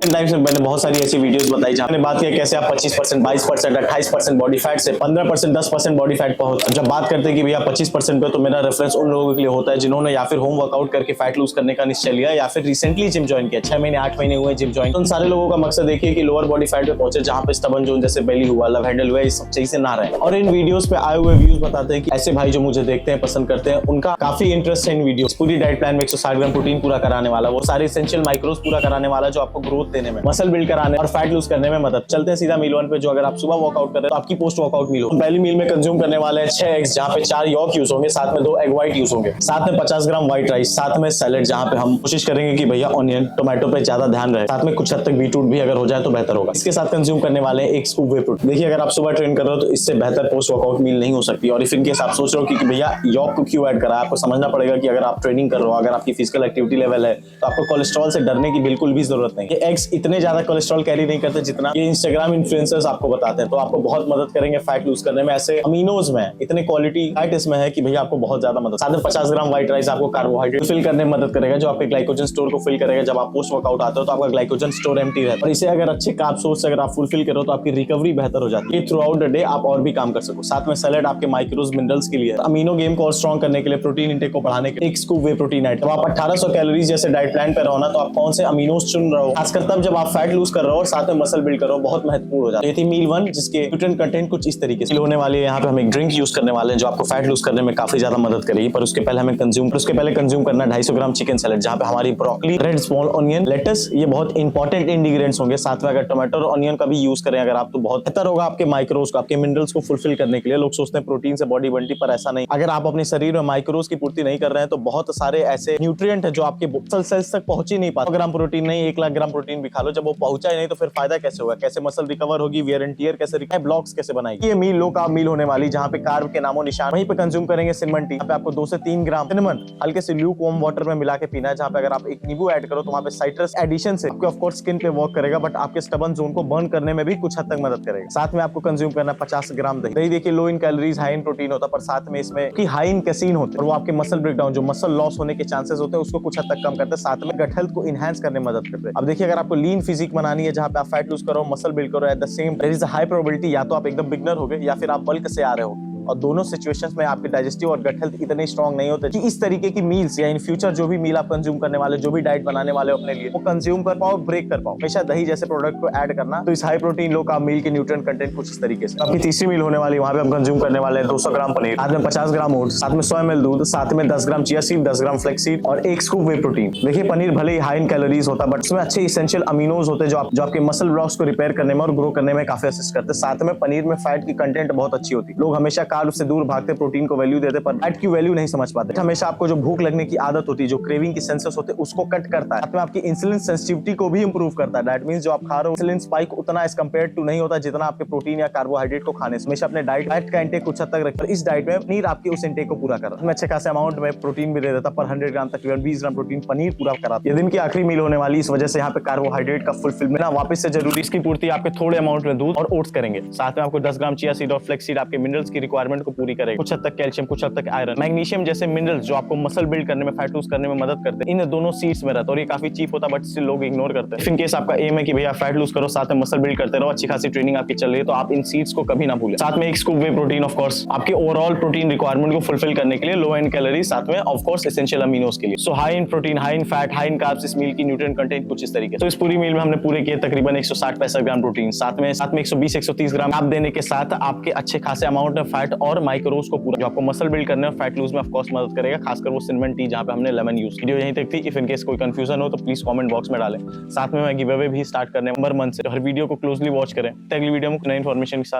Times में मैंने बहुत सारी ऐसी वीडियोस बताई जहाँ मैंने बात किया कैसे आप 25%, 22%, 28% बॉडी फैट से 15%, 10% बॉडी फैट पहुंच। जब बात करते हैं कि भैया 25% पे, तो मेरा रेफरेंस उन लोगों के लिए होता है जिन्होंने या फिर होम वर्कआउट करके फैट लूज करने का निश्चय लिया या फिर रिसेंटली जिम ज्वाइन किया, 6 महीने 8 महीने हुए जिम ज्वाइन। तो उन सारे लोगों का मकसद देखिए कि लोअर बॉडी फैट पे पहुंचे, जहाँ पे स्टबन जोन जैसे बेली हुआ, लव हैंडल हुआ, ये सब चीजें ना रहे। और इन वीडियोस पे आए हुए व्यूज बताते हैं कि ऐसे भाई जो मुझे देखते हैं, पसंद करते हैं, उनका काफी इंटरेस्ट है इन वीडियो। पूरी डाइट प्लान में 160 ग्राम प्रोटीन पूरा कराने वाला, वो सारे एसेंशियल माइक्रोज पूरा कराने वाला जो आपको ग्रोथ देने में, मसल बिल्ड कराने और फैट लूज करने में मदद। चलते हैं सीधा मील 1 पे, जो अगर आप सुबह वर्कआउट कर रहे हैं तो आपकी पोस्ट वर्कआउट मील हो। पहली मील में कंज्यूम करने वाले हैं 6 एग्स, जहाँ पे 4 यॉक यूज होंगे, साथ में 2 एग व्हाइट यूज होंगे, साथ में 50 ग्राम व्हाइट राइस, साथ में सैलेड, जहाँ पे हम कोशिश करेंगे कि भैया ऑनियन टोमेटो पे ज्यादा ध्यान रहे, साथ में कुछ हद तक बीटरूट भी अगर हो जाए तो बेहतर होगा। इसके साथ कंज्यूम करने वाले हैं 1 स्कूप वे प्रोटीन। देखिए अगर आप सुबह ट्रेन कर रहे हो तो इससे बेहतर पोस्ट वर्कआउट मील नहीं हो सकती। और इफ इनकेस आप सोच रहे हो कि भैया यॉक को क्यों ऐड करा, आपको समझना पड़ेगा कि अगर आप ट्रेनिंग कर रहे हो, अगर आपकी फिजिकल एक्टिविटी लेवल है, तो आपको कोलेस्ट्रॉल से डरने की बिल्कुल भी जरूरत नहीं है। ये एग्स इतने ज्यादा कोलेस्ट्रॉल कैरी नहीं करते जितना ये इंस्टाग्राम इन्फ्लुएंसर्स आपको बताते हैं, तो आपको बहुत मदद करेंगे फैट लूज करने में। ऐसे अमीनोज में इतने क्वालिटी फैट इसमें है कि भैया आपको बहुत ज्यादा मदद। साथ में 50 ग्राम व्हाइट राइस आपको कार्बोहाइड्रेट फिल करने में मदद करेगा, जो आपके ग्लाइकोजन स्टोर को फिल करेगा। जब आप पोस्ट वर्कआउट आते हो तो आपका ग्लाइकोजन स्टोर एम्प्टी रहता है, और इसे अगर अच्छे कार्ब सोर्स से अगर आप फुलफिल करो तो आपकी रिकवरी बेहतर हो जाती है, थ्रू आउट द डे आप और भी काम कर सको। साथ में सैलेड आपके माइक्रोज मिनरल्स के लिए, अमीनो गेम को और स्ट्रॉन्ग करने के लिए, प्रोटीन इंटेक को बढ़ाने के लिए 1 स्कूप वे प्रोटीन ऐड। जब आप 1800 कैलोरीज जैसे डाइट प्लान पे रहो ना, तो आप कौन से अमीनोज चुन रहे हो, खासकर तब जब आप फैट लूज कर रहे हो और साथ में मसल बिल्ड करो, बहुत महत्वपूर्ण हो जाता है। ये थी मील 1, जिसके न्यूट्रिएंट कंटेंट कुछ इस तरीके से होने वाली है। यहाँ पे हम एक ड्रिंक यूज करने वाले हैं जो आपको फैट लूज करने में काफी ज्यादा मदद करेगी। पर उसके पहले कंज्यूम करना 250 ग्राम चिकन सैलेड, जहाँ पे हमारी broccoli, red small onion, lettuce, ये बहुत इंपॉर्टेंट इंग्रेडिएंट्स होंगे। साथ में अगर टोमेटो और ऑनियन का भी यूज करें अगर आप, तो बहुत बेहतर होगा आपके माइक्रोज को, आपके मिनरल्स को फुलफिल करने के लिए। लोग सोचते हैं प्रोटीन से बॉडी बनती, पर ऐसा नहीं। अगर आप अपने शरीर में माइक्रोज की पूर्ति नहीं कर रहे हैं तो बहुत सारे ऐसे न्यूट्रिएंट है जो आपके मसल सेल्स तक पहुंच ही नहीं पाते। ग्राम प्रोटीन नहीं, 1 लाख ग्राम प्रोटीन भी खा लो, जब वो पहुंचा ही नहीं तो फिर फायदा कैसे होगा? कैसे मसल रिकवर होगी, वियर एंड टियर कैसे, ब्लॉक्स कैसे बनाएगी? ये मील लो कार्ब मील होने वाली, जहाँ पे कार्ब के नामो निशान। वहीं पे कंज्यूम करेंगे सिनेमन टी, यहाँ पे आपको 2 से 3 ग्राम सिनेमन हल्के से ल्यूक वार्म वाटर में मिला के पीना है, जहाँ पे अगर आप एक नींबू ऐड करो तो वहाँ पे साइट्रस एडिशन से आपके ऑफ कोर्स स्किन पे वर्क करेगा, बट आपके स्टबन जोन को बर्न करने में भी कुछ हद तक मदद करेगा। साथ में आपको कंज्यूम करना 50 ग्राम दही। दही देखिए low in calories, high in protein होता है, पर साथ में इसमें की हाई इन कैसीन होते हैं और वो आपके मसल ब्रेकडाउन, जो मसल लॉस होने के चांसेस होते हैं, उसको कुछ हद तक कम करते हैं। साथ में गट हेल्थ को इनहैंस करने में मदद करते हैं। अब देखिए अगर आपको लीन फिजिक बनानी है, जहाँ पे आप फैट लूज करो, मसल बिल्ड करो, at the same there is a high probability या तो आप एकदम बिगनर हो गए या फिर आप बल्क से आ रहे हो, और दोनों सिचुएशंस में आपके डाइजेस्टिव और गट हेल्थ इतने स्ट्रांग नहीं होते कि इस तरीके की मील्स या इन फ्यूचर जो भी मील आप कंज्यूम करने वाले, जो भी डाइट बनाने वाले हो अपने लिए, वो कंज्यूम कर पाओ, ब्रेक कर पाओ। हमेशा दही जैसे प्रोडक्ट को ऐड करना। तो इस हाई प्रोटीन लो कार्ब मील के न्यूट्रिएंट कंटेंट कुछ इस तरीके से। आपकी तीसरी मील होने वाली, वहां पे हम कंज्यूम करने वाले हैं 200 ग्राम पनीर, साथ में 50 ग्राम ओट्स, साथ में 100 ml दूध, साथ में 10 ग्राम चिया सीड, 10 ग्राम फ्लेक्स सीड और 1 स्कूप वे प्रोटीन। देखिए पनीर भले ही हाई इन कैलोरीज होता है, बट उसमें अच्छे एसेंशियल अमीनोज होते हैं जो आपके मसल ब्लॉक्स को रिपेयर करने में और ग्रो करने में काफी असिस्ट करते हैं। साथ में पनीर में फैट की कंटेंट बहुत अच्छी होती है। लोग हमेशा कार्ब से दूर भागते, प्रोटीन को वैल्यू देते, पर फैट की वैल्यू नहीं समझ पाते। हमेशा आपको जो भूख लगने की आदत होती है, जो क्रेविंग की सेंसस होते हैं, उसको कट करता है। साथ में आपकी इंसुलिन सेंसिटिविटी को भी इंप्रूव करता है। दैट मींस जो आप खा रहे हो, इंसुलिन स्पाइक उतना एज कंपेयर टू नहीं होता जितना आपके प्रोटीन या कार्बोहाइड्रेट को खाने से। हमेशा अपने डाइट का इंटेक कुछ हद तक रखें। इस डाइट में पनीर आपके उस इंटेक को पूरा कर रहा है। अच्छे खासे अमाउंट में प्रोटीन भी दे देता, पर 100 ग्राम तकरीबन 20 ग्राम प्रोटीन पनीर पूरा कराता है। ये दिन की आखिरी मील होने वाली, इस वजह से यहाँ पे कार्बोहाइड्रेट का फुलफिलमेंट वापस से जरूरी। इसकी पूर्ति आपके थोड़े अमाउंट में दूध और ओट्स करेंगे। साथ में आपको 10 ग्राम चिया सीड और फ्लेक्स सीड आपके मिनरल्स की रिक्वायरमेंट को पूरी करेगा। कुछ हद तक कैल्शियम, कुछ हद तक आयरन, मैग्नीशियम जैसे मिनरल्स जो आपको मसल बिल्ड करने में, फैट लूज करने में मदद करते हैं, इन दोनों सीड्स में रहता है। और ये काफी चीप होता है, बट स्टिल लोग इग्नोर करते हैं। इन केस आपका एम है कि भैया फैट लूज करो, साथ में मसल बिल्ड करते रहो, अच्छी खासी ट्रेनिंग आपकी चल रही है, तो आप इन सीड्स को कभी ना भूलें। साथ में 1 scoop whey protein, of course आपके ओवरऑल प्रोटीन रिक्वायरमेंट को फुलफिल करने के लिए, लो इन कैलोरी, साथ में ऑफ कोर्स एसेंशियल अमीनोज के लिए। So high in protein, high in fat, high in carbs, इस मील की न्यूट्रिएंट कंटेंट कुछ इस तरीके। तो इस पूरी मील में हमने पूरे किए तकरीबन 160-65 ग्राम प्रोटीन, साथ में 120-130 ग्राम आप देने के साथ आपके अच्छे खासे अमाउंट में फैट और माइक्रोज को पूरा, जो आपको मसल बिल्ड करने और फैट लूज में ऑफ कोर्स मदद करेगा, खासकर वो सिनेमन टी जहाँ पे हमने लेमन यूज। वीडियो यहीं तक थी। इफ इन केस कोई कंफ्यूजन हो तो प्लीज कमेंट बॉक्स में डालें। साथ में मैं गिव अवे भी स्टार्ट करने नंबर मंथ से, हर वीडियो को क्लोजली वॉच करें। अगली वीडियो में नई इन्फॉर्मेशन के साथ